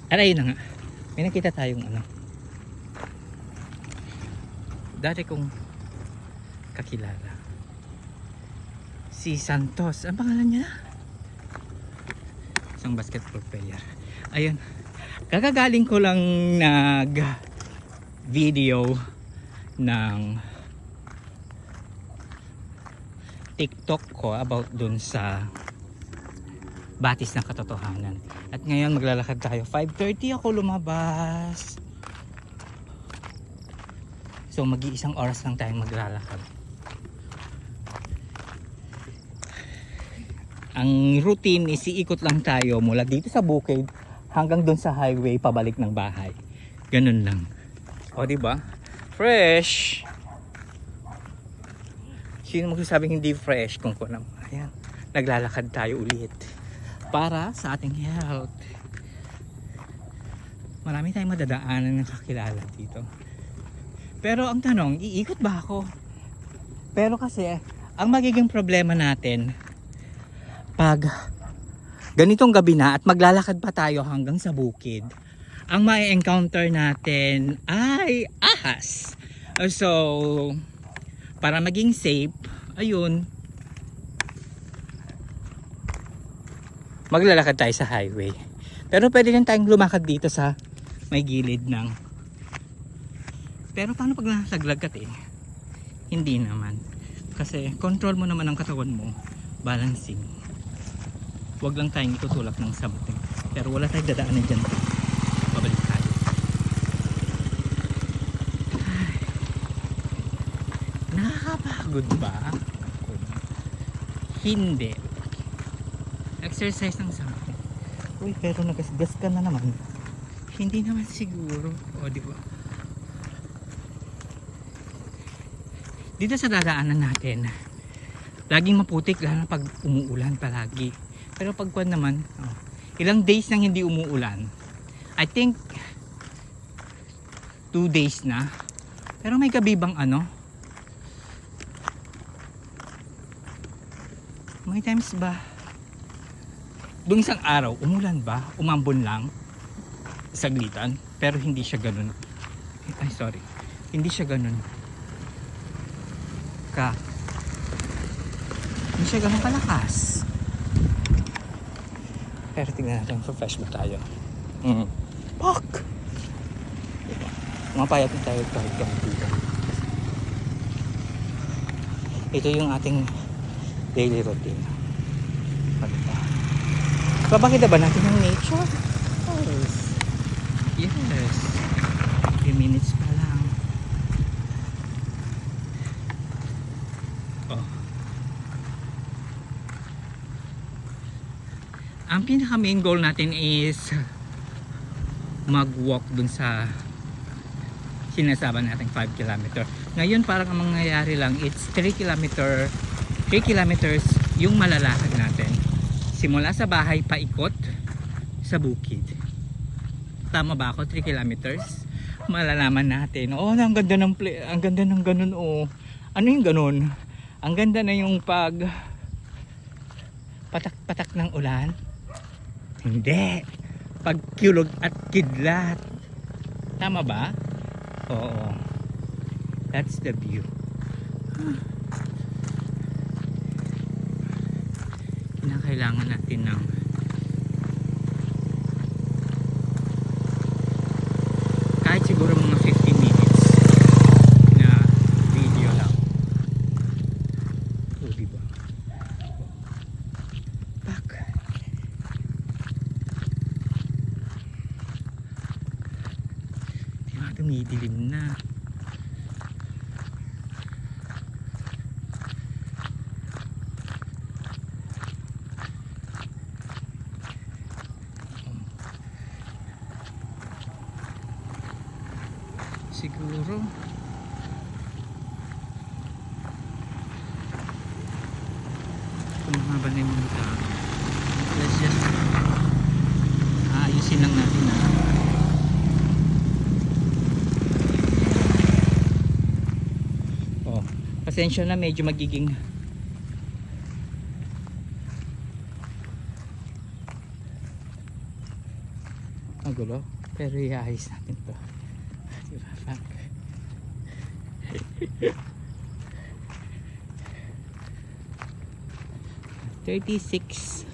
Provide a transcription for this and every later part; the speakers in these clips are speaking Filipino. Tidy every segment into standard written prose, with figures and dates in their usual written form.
At ayun na nga, may nakita tayong ano, dati kong kakilala, si Santos, ang pangalan niya, isang basketball player. Ayun, kakagaling ko lang nag video ng TikTok ko about dun sa batis ng katotohanan. At ngayon maglalakad tayo. 5:30 ako lumabas. So mag-iisang oras lang tayong maglalakad. Ang routine is iikot lang tayo mula dito sa bukid hanggang dun sa highway pabalik ng bahay. Ganun lang. O diba? Fresh! Sino magsasabing hindi fresh kung kunam? Ayan. Naglalakad tayo ulit para sa ating health. Marami tayong madadaanan ng kakilala dito. Pero ang tanong, iikot ba ako? Pero kasi, ang magiging problema natin pag ganitong gabi na at maglalakad pa tayo hanggang sa bukid, ang ma-encounter natin ay ahas. So, para maging safe, ayun, maglalakad tayo sa highway. Pero pwede rin tayong lumakad dito sa may gilid ng. Pero paano pag nalaglag ka Hindi naman. Kasi control mo naman ang katawan mo. Balancing. Huwag lang tayong itutulak ng something. Pero wala tayong dadaanan dyan. Babalik tayo. Ay. Nakakapagod ba? Hindi. Exercise ng something. Uy, pero nagasgas ka na naman. Hindi naman siguro. O, di ba? Dito sa dadaanan natin, laging maputik lalo pag umuulan palagi. Pero pag kuwan naman, ilang days nang hindi umuulan. I think 2 days na. Pero may gabi bang ano? May times ba? Doong isang araw, umulan ba? Umambon lang? Saglitan? Pero hindi siya ganun. Ay, sorry. Hindi siya ganun. Hindi siya ganun kalakas. Pero tingnan natin kung fresh ba tayo. Fuck! Mapayat na tayo kahit dito. Ito yung ating daily routine. Babakita ba natin ang nature? Yes. 3 minutes pa lang. Oh. Ang pinaka main goal natin is mag-walk dun sa sinasabi natin 5 km. Ngayon parang ang mangyayari lang, it's 3 kilometers yung malalakad natin. Simula sa bahay paikot sa bukid. Tama ba ako? 3 kilometers? Malalaman natin. Oh, ang ganda ng ang ganda ng ganun. Oh. Ano yung ganun? Ang ganda na yung pag patak-patak ng ulan. Hindi. Pagkulog at kidlat. Tama ba? Oo. That's the view. Kailangan natin ng kahit siguro mga 15 minutes na video lang. O diba? Pak. Diba tumidilim na. Siguro kumahaba na yung mga tao. Let's just ayusin lang natin na pasensya na, medyo magiging magulo. Pero iayos natin to. Diba, Frank? $36.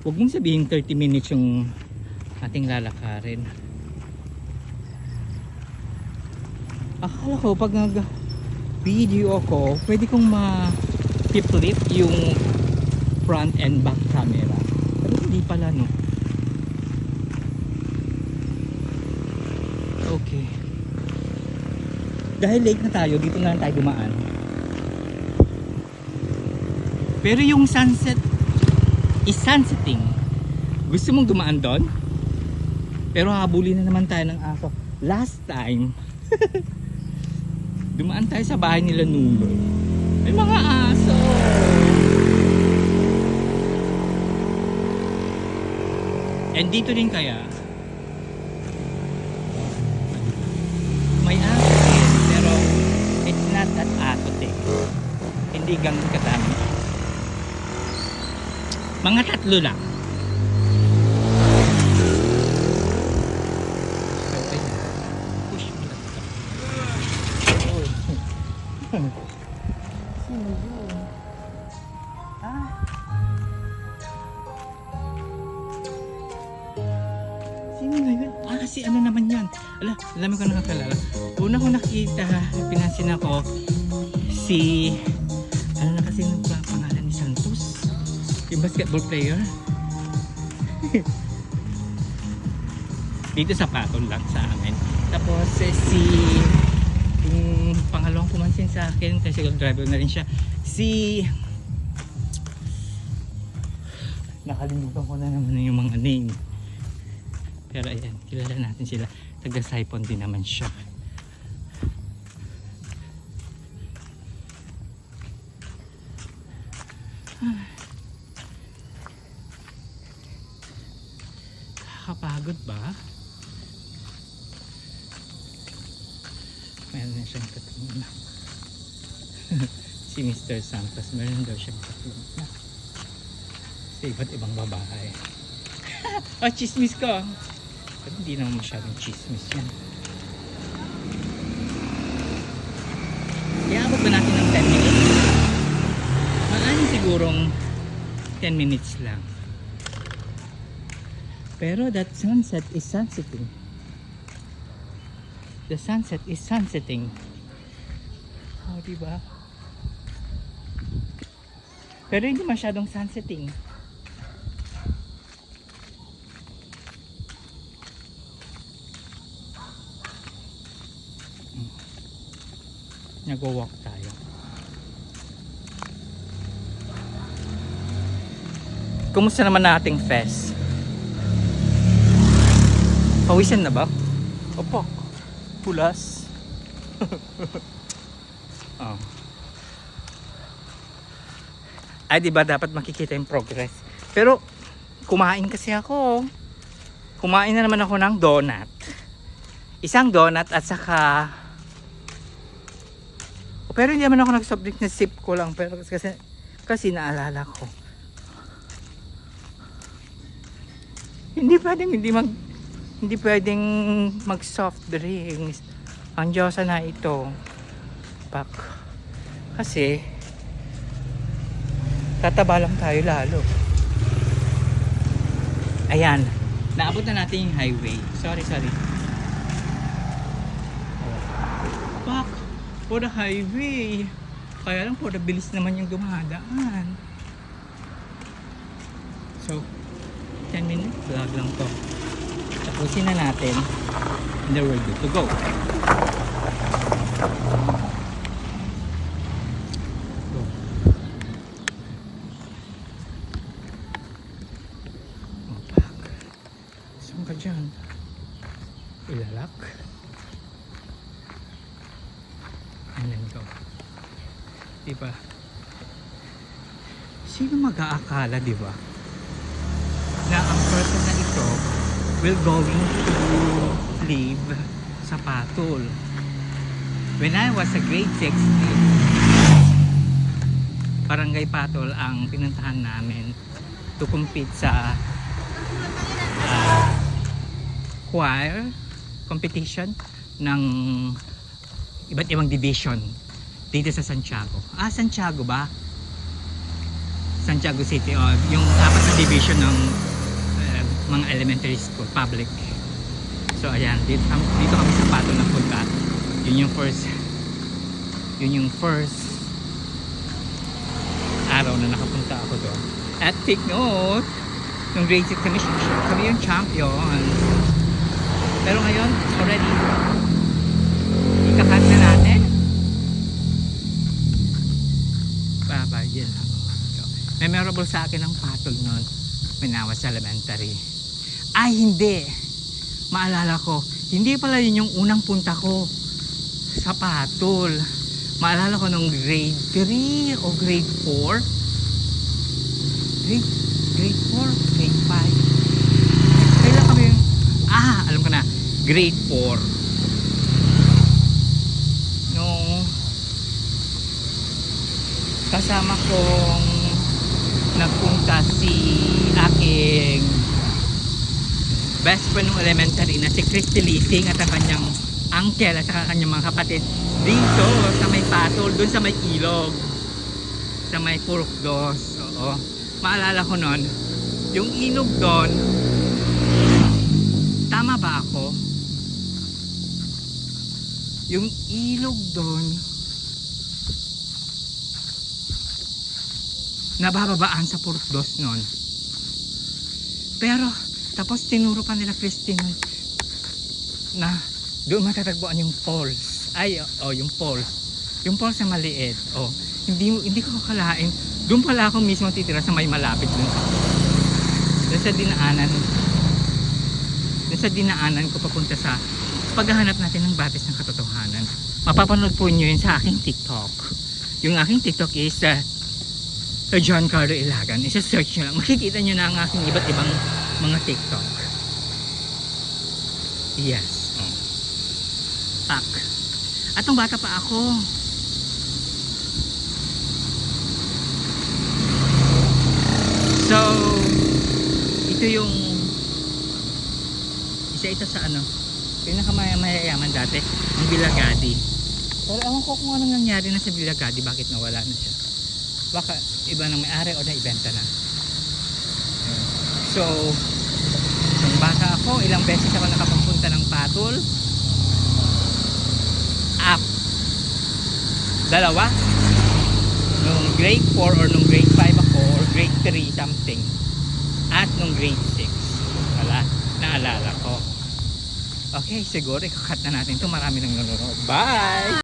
Huwag mong sabihin 30 minutes yung ating lalakarin. Akala ko pag nag-video ako, pwede kong ma-flip yung front and back camera. Pero hindi pala, no? Okay. Dahil late na tayo, dito na lang tayo dumaan. Pero yung sunset is sunsetting. Gusto mong dumaan doon? Pero habulin na naman tayo ng aso. Last time, dumaan tayo sa bahay nila Nunoy. May mga aso. And dito rin kaya, may aso din, pero it's not that aso thing. Hindi ganun kadami. Mga 3 lang. Push mo lang ito. Sino yun? Ah? Sino na yun? Ah, si ano naman yan? Alam ko nakakalala. Una ko nakita, pinansin ako, si ano na kasi nung pangalan ni Santos? Yung basketball player. Dito sa Patol lang sa amin. Tapos si yung pangalawang pumansin sa akin, kasi driver na rin siya, si nakalimutan ko na naman yung mga name. Pero ayan, kilala natin sila. Taga Saipon din naman siya. Nakakapagod ba? Meron na siyang tatlong na. Si Mr. Santos, meron daw siyang tatlong na. Sa iba't ibang babae. Oh, chismis ko! Pero hindi naman masyadong chismis yan. Iabot ba natin ng 10 minutes? Maaari sigurong 10 minutes lang. Pero that sunset is sunsetting. The sunset is sunsetting. Oh, diba? Pero hindi masyadong sunsetting. Nag-walk tayo. Kumusta naman nating fest? Pawisan na ba? Opo. Pulas. Oh. Ay, diba dapat makikita yung progress. Pero, kumain kasi ako. Kumain na naman ako ng donut. Isang donut at saka... Pero hindi naman ako nag-soft drink, na sip ko lang. Pero kasi naalala ko. Hindi pwedeng mag soft drinks. Ang Diyosa na ito. Pak. Kasi tataba lang tayo lalo. Ayan. Naabot na natin yung highway. Sorry. Pak. For the highway. Kaya lang for the bilis naman yung dumadaan. So 10 minutes vlog lang to. Tapusin na natin and then we're good to go. Opak. Saan ka dyan? Ilalak. And then go. Diba? Sino mag-aakala, diba? Na ang person na ito will going to live sa Patol. When I was a grade 6 Barangay Patol ang pinuntahan namin to compete sa choir competition ng iba't ibang division dito sa Santiago. Santiago ba? Santiago City, yung apat na division ng mga elementary school, public. So ayan, dito kami sa Pato na punta. Yun yung first araw na nakapunta ako doon. At take note, nung grade 6 kami yung champion. Pero ngayon, already ikakat na natin. Bye-bye, yun lang. Memorable sa akin ang patol nun when I was elementary. Ay, hindi! Maalala ko, hindi pala yun yung unang punta ko sa patol. Maalala ko nung grade 3 o grade 4. Grade 4, grade 5. Kailan kami yung... alam ko na. Grade 4. Nung kasama kong nagpunta si aking best friend ng elementary na si Christy Lising at ang kanyang uncle at saka kanyang mga kapatid dito sa may patol, dun sa may ilog, sa may Purukdos. Oo. Maalala ko nun, yung ilog doon, tama ba ako? Yung ilog doon, nabababaan sa Purukdos nun. Pero, tapos tinuro pa nila Christine na doon matatagpuan yung falls. Yung falls. Yung falls na maliit. Hindi ko akalain. Doon pala ako mismo titira sa may malapit dun sa falls. Doon sa dinaanan ko papunta sa paghahanap natin ng batis ng katotohanan. Mapapanood po nyo yun sa aking TikTok. Yung aking TikTok is John Carlo Ilagan. Isa-search nyo lang. Makikita nyo na ang aking iba't ibang mga TikTok. Yes. At nung bata pa ako, so ito yung isa ito sa pinakamayayaman dati, ang Bilagadi. Pero ewan ko kung anong nangyari na sa Bilagadi, bakit nawala na siya. Baka iba nang may-ari o naibenta na. So nung bata ako, ilang beses ako nakapunta ng patol. Dalawa. Nung grade 4 or nung grade 5 ako, or grade 3 something. At nung grade 6. Naalala ko. Okay, siguro ikakat na natin ito. Marami nang nanonood. Bye!